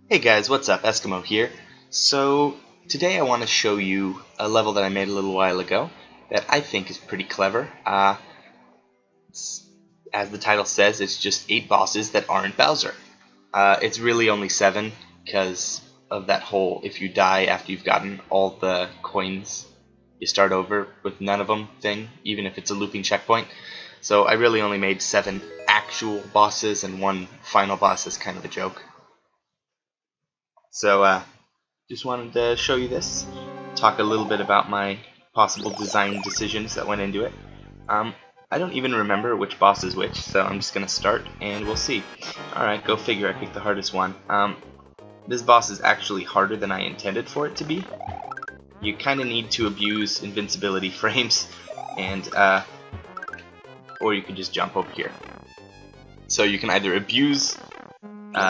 Hey guys, what's up? Eskimo here. So today I want to show you a level that I made a little while ago that I think is pretty clever. As the title says, it's just 8 bosses that aren't Bowser. It's really only 7 because of that whole if you die after you've gotten all the coins, you start over with none of them thing, even if it's a looping checkpoint. So I really only made 7 actual bosses and 1 final boss as kind of a joke. So just wanted to show you this, talk a little bit about my possible design decisions that went into it. I don't even remember which boss is which, so I'm just gonna start and we'll see. Alright, go figure, I picked the hardest one. This boss is actually harder than I intended for it to be. You kinda need to abuse invincibility frames, and or you can just jump over here. So you can either abuse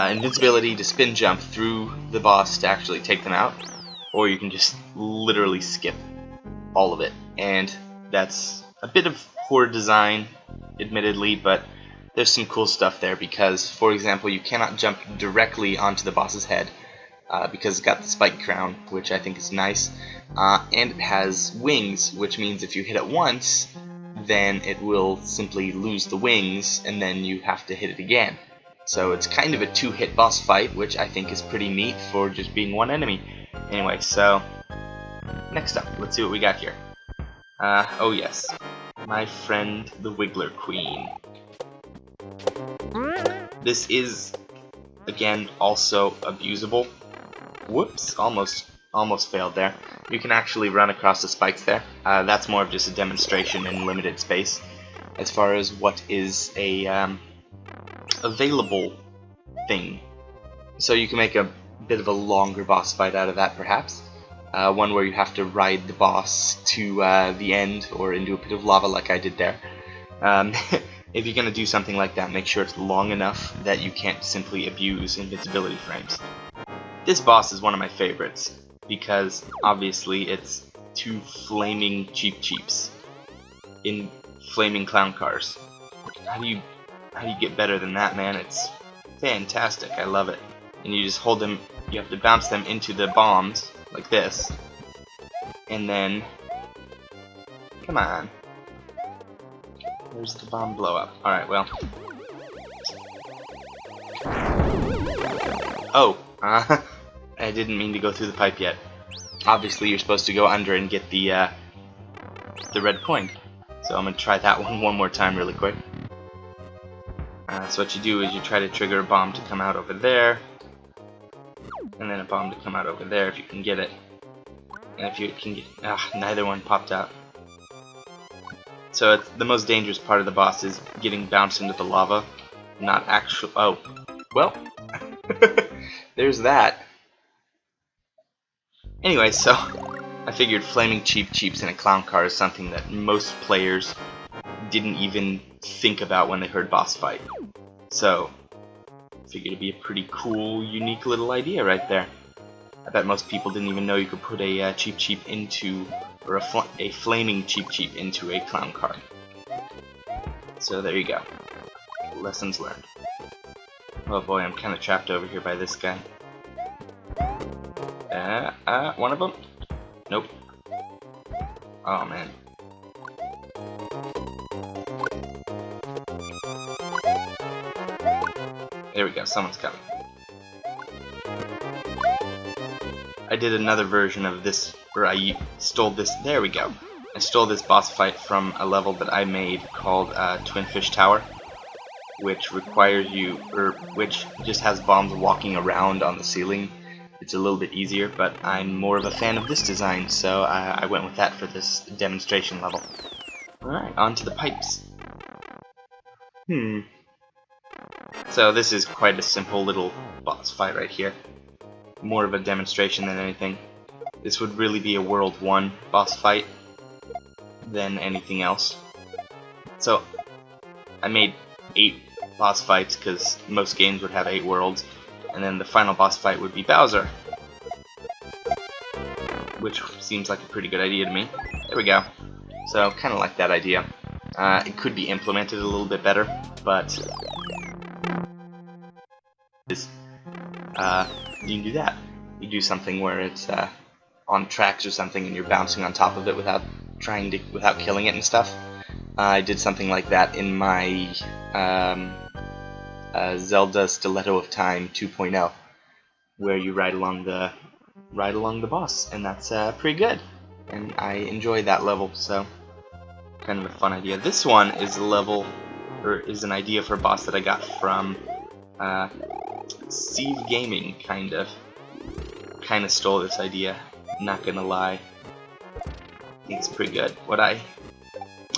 invincibility to spin jump through the boss to actually take them out, or you can just literally skip all of it. And that's a bit of poor design, admittedly, but there's some cool stuff there because, for example, you cannot jump directly onto the boss's head because it's got the spike crown, which I think is nice, and it has wings, which means if you hit it once, then it will simply lose the wings, and then you have to hit it again. So it's kind of a 2-hit boss fight, which I think is pretty neat for just being one enemy. Anyway, so next up, let's see what we got here. Oh yes, my friend the Wiggler Queen. This is, again, also abusable. Whoops, almost failed there. You can actually run across the spikes there. That's more of just a demonstration in limited space as far as what is a available thing. So you can make a bit of a longer boss fight out of that, perhaps. One where you have to ride the boss to the end or into a pit of lava like I did there. If you're going to do something like that, make sure it's long enough that you can't simply abuse invincibility frames. This boss is one of my favorites because obviously it's 2 flaming cheeps in flaming clown cars. How do you get better than that, man? It's fantastic. I love it. And you just hold them, you have to bounce them into the bombs like this, and then come on, where's the bomb blow up? Alright, well, oh, I didn't mean to go through the pipe yet. Obviously you're supposed to go under and get the red coin, so I'm gonna try that one more time really quick. So what you do is you try to trigger a bomb to come out over there, and then a bomb to come out over there if you can get it. And if you can get, neither one popped out. So it's, the most dangerous part of the boss is getting bounced into the lava, not actual. Oh, well, there's that. Anyway, so I figured flaming cheeps in a clown car is something that most players didn't even think about when they heard boss fight. So I figured it'd be a pretty cool, unique little idea right there. I bet most people didn't even know you could put a cheep into, or a flaming cheep into a clown car. So there you go. Lessons learned. Oh boy, I'm kind of trapped over here by this guy. One of them? Nope. Oh man. There we go, someone's coming. I did another version of this where I stole this. There we go. I stole this boss fight from a level that I made called Twin Fish Tower, which requires you, or which just has bombs walking around on the ceiling. It's a little bit easier, but I'm more of a fan of this design, so I went with that for this demonstration level. Alright, on to the pipes. So this is quite a simple little boss fight right here. More of a demonstration than anything. This would really be a World 1 boss fight than anything else. So I made 8 boss fights because most games would have 8 worlds, and then the final boss fight would be Bowser, which seems like a pretty good idea to me. There we go. So kind of like that idea. It could be implemented a little bit better, but this you can do that. You do something where it's on tracks or something, and you're bouncing on top of it without killing it and stuff. I did something like that in my Zelda Stiletto of Time 2.0, where you ride along the boss, and that's pretty good. And I enjoy that level, so kind of a fun idea. This one is an idea for a boss that I got from Steve Gaming. Kind of stole this idea. Not gonna lie, I think it's pretty good. What I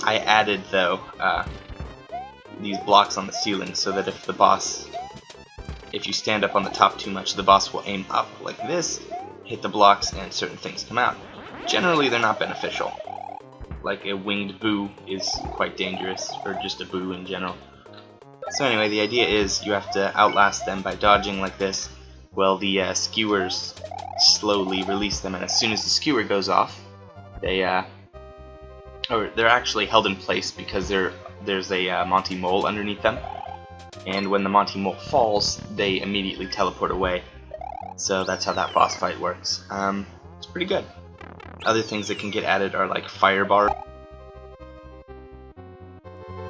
added though, these blocks on the ceiling, so that if you stand up on the top too much, the boss will aim up like this, hit the blocks, and certain things come out. Generally, they're not beneficial. Like a winged boo is quite dangerous, or just a boo in general. So anyway, the idea is you have to outlast them by dodging like this, while the skewers slowly release them, and as soon as the skewer goes off, they're actually held in place because there's a Monty Mole underneath them, and when the Monty Mole falls, they immediately teleport away. So that's how that boss fight works. It's pretty good. Other things that can get added are like fire bars.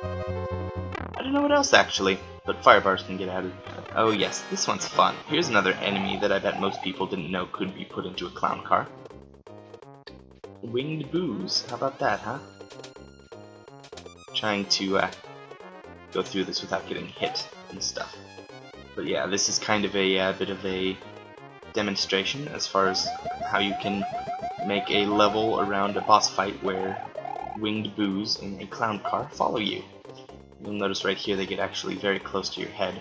I don't know what else actually, but fire bars can get added. Oh yes, this one's fun. Here's another enemy that I bet most people didn't know could be put into a clown car. Winged boos. How about that, huh? Trying to go through this without getting hit and stuff. But yeah, this is kind of a bit of a demonstration as far as how you can make a level around a boss fight where winged boos in a clown car follow you. You'll notice right here they get actually very close to your head.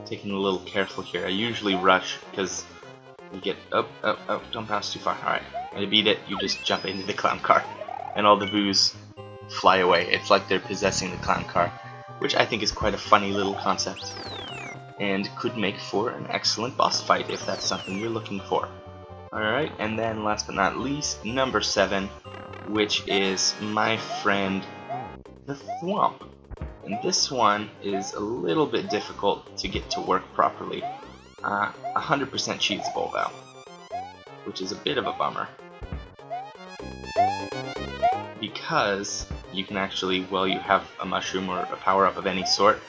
Taking a little careful here. I usually rush because you get don't bounce too far. Alright, when you beat it, you just jump into the clown car, and all the boos fly away. It's like they're possessing the clown car, which I think is quite a funny little concept, and could make for an excellent boss fight if that's something you're looking for. Alright, and then last but not least, number 7, which is my friend the Thwomp. And this one is a little bit difficult to get to work properly. 100% cheesable though, which is a bit of a bummer. Because you can actually, well, you have a mushroom or a power-up of any sort,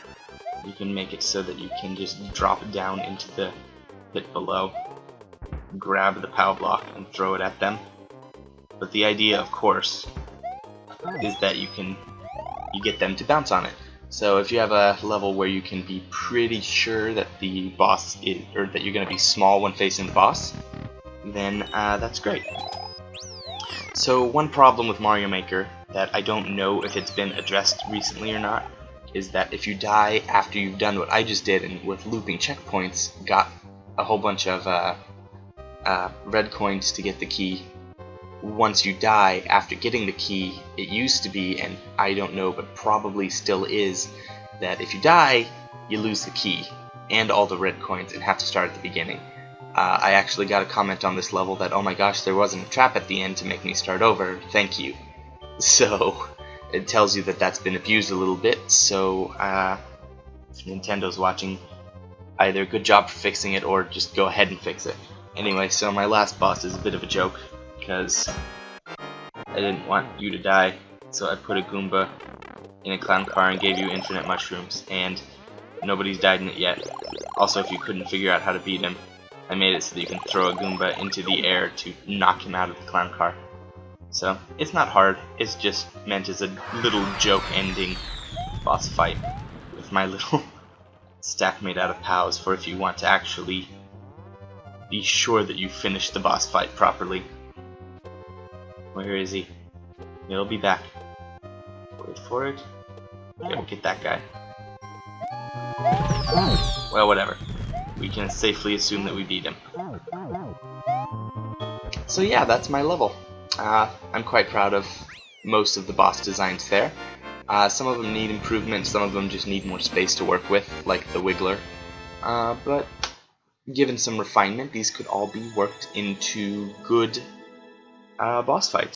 you can make it so that you can just drop down into the pit below, grab the power block, and throw it at them. But the idea, of course, is that you get them to bounce on it. So if you have a level where you can be pretty sure that the boss is, or that you're going to be small when facing the boss, then that's great. So one problem with Mario Maker that I don't know if it's been addressed recently or not is that if you die after you've done what I just did and with looping checkpoints got a whole bunch of red coins to get the key, once you die after getting the key, it used to be, and I don't know but probably still is, that if you die you lose the key and all the red coins and have to start at the beginning. I actually got a comment on this level that, oh my gosh, there wasn't a trap at the end to make me start over, thank you. So it tells you that that's been abused a little bit, so if Nintendo's watching, either good job for fixing it or just go ahead and fix it. Anyway, so my last boss is a bit of a joke, because I didn't want you to die, so I put a Goomba in a clown car and gave you infinite mushrooms, and nobody's died in it yet. Also, if you couldn't figure out how to beat him, I made it so that you can throw a Goomba into the air to knock him out of the clown car. So, it's not hard, it's just meant as a little joke ending boss fight with my little stack made out of POWs for if you want to actually be sure that you finish the boss fight properly. Where is he? He'll be back. Wait for it. Go get that guy. Well, whatever. We can safely assume that we beat him. So yeah, that's my level. I'm quite proud of most of the boss designs there. Some of them need improvement, some of them just need more space to work with, like the Wiggler. But given some refinement, these could all be worked into good boss fights.